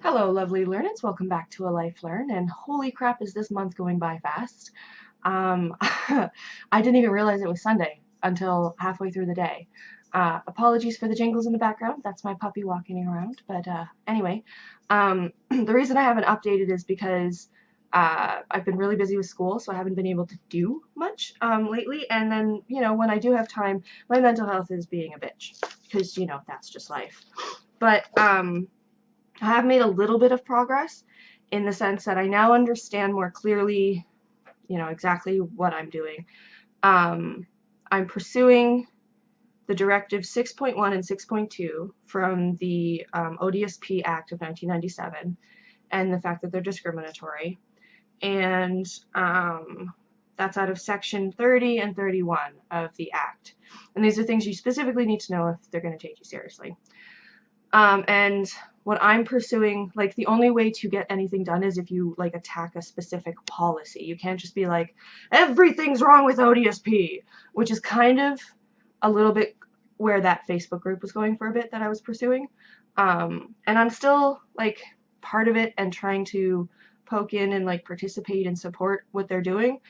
Hello, lovely learners. Welcome back to ALifeLearned, and holy crap, is this month going by fast. I didn't even realize it was Sunday until halfway through the day. Apologies for the jingles in the background. That's my puppy walking around. But anyway, the reason I haven't updated is because I've been really busy with school, so I haven't been able to do much lately. And then, when I do have time, my mental health is being a bitch because, that's just life. But I have made a little bit of progress in the sense that I now understand more clearly, exactly what I'm doing. I'm pursuing the Directive 6.1 and 6.2 from the ODSP Act of 1997 and the fact that they're discriminatory. And that's out of Section 30 and 31 of the Act. And these are things you specifically need to know if they're going to take you seriously. And what I'm pursuing, like, the only way to get anything done is if you, like, attack a specific policy. You can't just be like, everything's wrong with ODSP, which is kind of a little bit where that Facebook group was going for a bit that I was pursuing. And I'm still, like, part of it and trying to poke in and, like, participate and support what they're doing.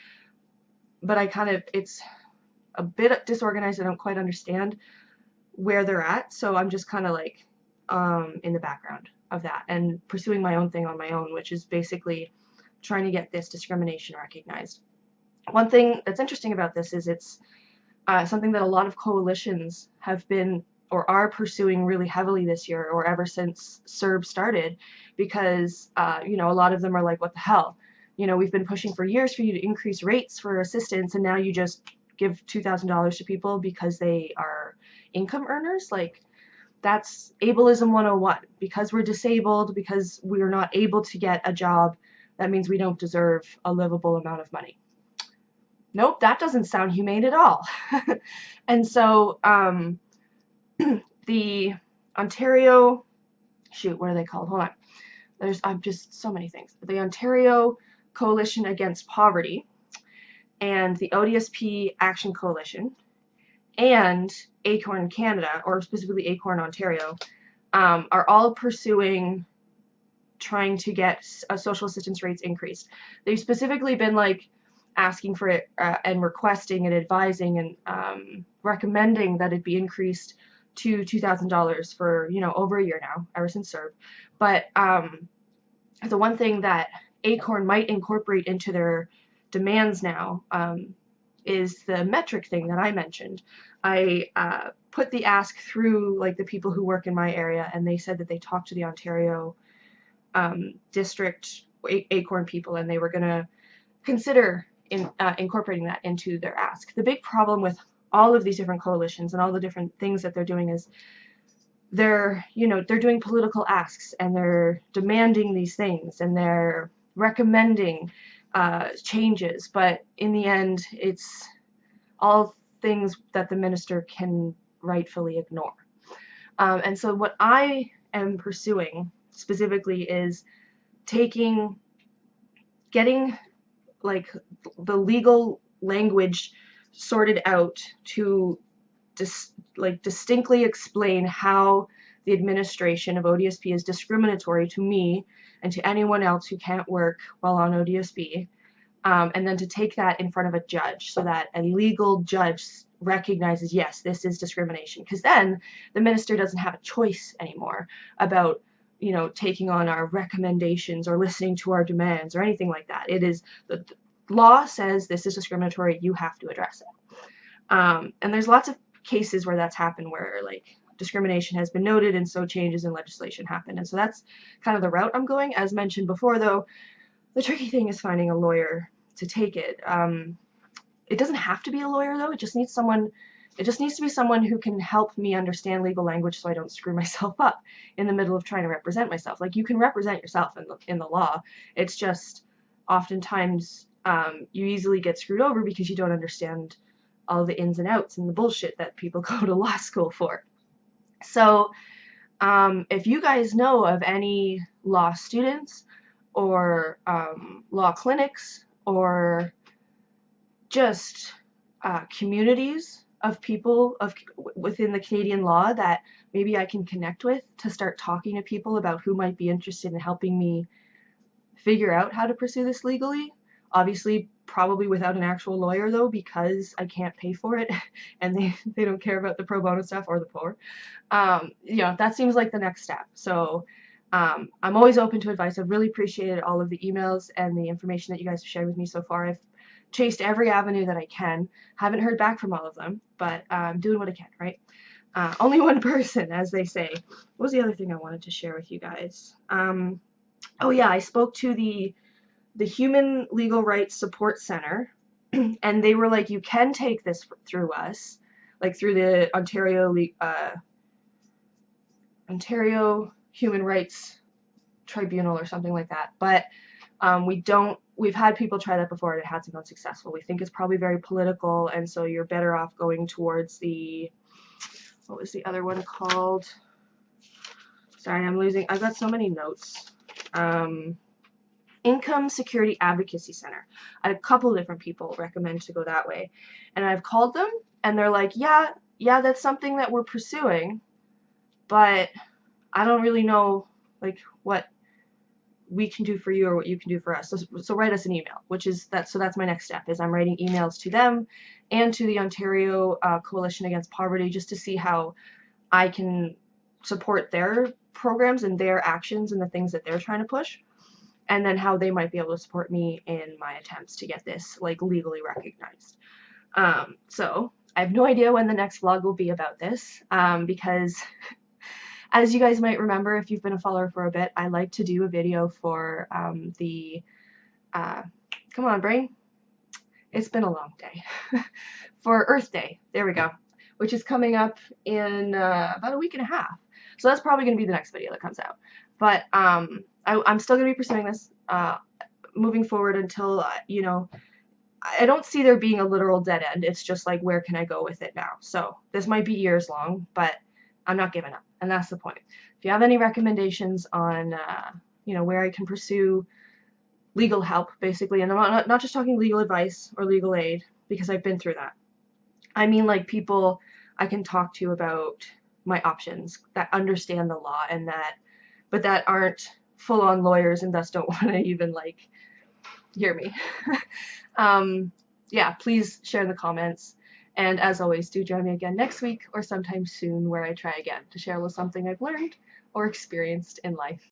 But it's a bit disorganized. I don't quite understand where they're at, so I'm just kind of, like, in the background of that and pursuing my own thing on my own, which is basically trying to get this discrimination recognized. One thing that's interesting about this is it's something that a lot of coalitions have been or are pursuing really heavily this year or ever since CERB started, because a lot of them are like, what the hell? We've been pushing for years for you to increase rates for assistance, and now you just give $2,000 to people because they are income earners. Like, that's ableism 101. Because we're disabled, because we're not able to get a job, that means we don't deserve a livable amount of money. Nope, that doesn't sound humane at all. And so the Ontario, what are they called? Hold on. There's just so many things. The Ontario Coalition Against Poverty and the ODSP Action Coalition and ACORN Canada, or specifically ACORN Ontario, are all pursuing trying to get social assistance rates increased. They've specifically been, like, asking for it and requesting and advising and recommending that it be increased to $2,000 for, over a year now, ever since CERB. But the one thing that ACORN might incorporate into their demands now is the metric thing that I mentioned. I put the ask through, like, the people who work in my area, and they said that they talked to the Ontario district ACORN people, and they were going to consider incorporating that into their ask. The big problem with all of these different coalitions and all the different things that they're doing is they're doing political asks, and they're demanding these things, and they're recommending changes, but in the end, it's all things that the minister can rightfully ignore. And so what I am pursuing specifically is getting, like, the legal language sorted out to distinctly explain how the administration of ODSP is discriminatory to me and to anyone else who can't work while on ODSP, and then to take that in front of a judge so that a legal judge recognizes, yes, this is discrimination. Because then the minister doesn't have a choice anymore about, taking on our recommendations or listening to our demands or anything like that. It is the law says this is discriminatory, you have to address it. And there's lots of cases where that's happened, where, like, discrimination has been noted and so changes in legislation happen. And so that's kind of the route I'm going. As mentioned before, though, the tricky thing is finding a lawyer to take it. It doesn't have to be a lawyer, though. It just needs to be someone who can help me understand legal language so I don't screw myself up in the middle of trying to represent myself. Like, you can represent yourself in the law. It's just oftentimes you easily get screwed over because you don't understand all the ins and outs and the bullshit that people go to law school for. So if you guys know of any law students or law clinics or just communities of people within the Canadian law that maybe I can connect with to start talking to people about who might be interested in helping me figure out how to pursue this legally. Obviously, probably without an actual lawyer though, because I can't pay for it and they don't care about the pro bono stuff or the poor. You know, that seems like the next step. So I'm always open to advice. I've really appreciated all of the emails and the information that you guys have shared with me so far. I've chased every avenue that I can. Haven't heard back from all of them, but I'm doing what I can, right? Only one person, as they say. What was the other thing I wanted to share with you guys? Oh yeah, I spoke to the Human Legal Rights Support Center, and they were like, you can take this through us, like through the Ontario Human Rights Tribunal or something like that. But we've had people try that before and it hasn't been successful. We think it's probably very political, and so you're better off going towards what was the other one called? Sorry, I've got so many notes. Income Security Advocacy Center. I had a couple of different people recommend to go that way. And I've called them and they're like, yeah, that's something that we're pursuing, but I don't really know like what we can do for you or what you can do for us. So write us an email, so that's my next step, is I'm writing emails to them and to the Ontario Coalition Against Poverty just to see how I can support their programs and their actions and the things that they're trying to push, and then how they might be able to support me in my attempts to get this like legally recognized. So I have no idea when the next vlog will be about this, because as you guys might remember, if you've been a follower for a bit, I like to do a video for come on brain, it's been a long day, for Earth Day, there we go, which is coming up in about a week and a half. So that's probably going to be the next video that comes out. But I'm still going to be pursuing this moving forward until, you know, I don't see there being a literal dead end. It's just like, where can I go with it now? So this might be years long, but I'm not giving up. And that's the point. If you have any recommendations on, you know, where I can pursue legal help, basically, and I'm not just talking legal advice or legal aid, because I've been through that. I mean, like, people I can talk to about my options that understand the law and but that aren't full-on lawyers and thus don't want to even like hear me. Yeah, please share in the comments, and as always, do join me again next week or sometime soon where I try again to share with something I've learned or experienced in life.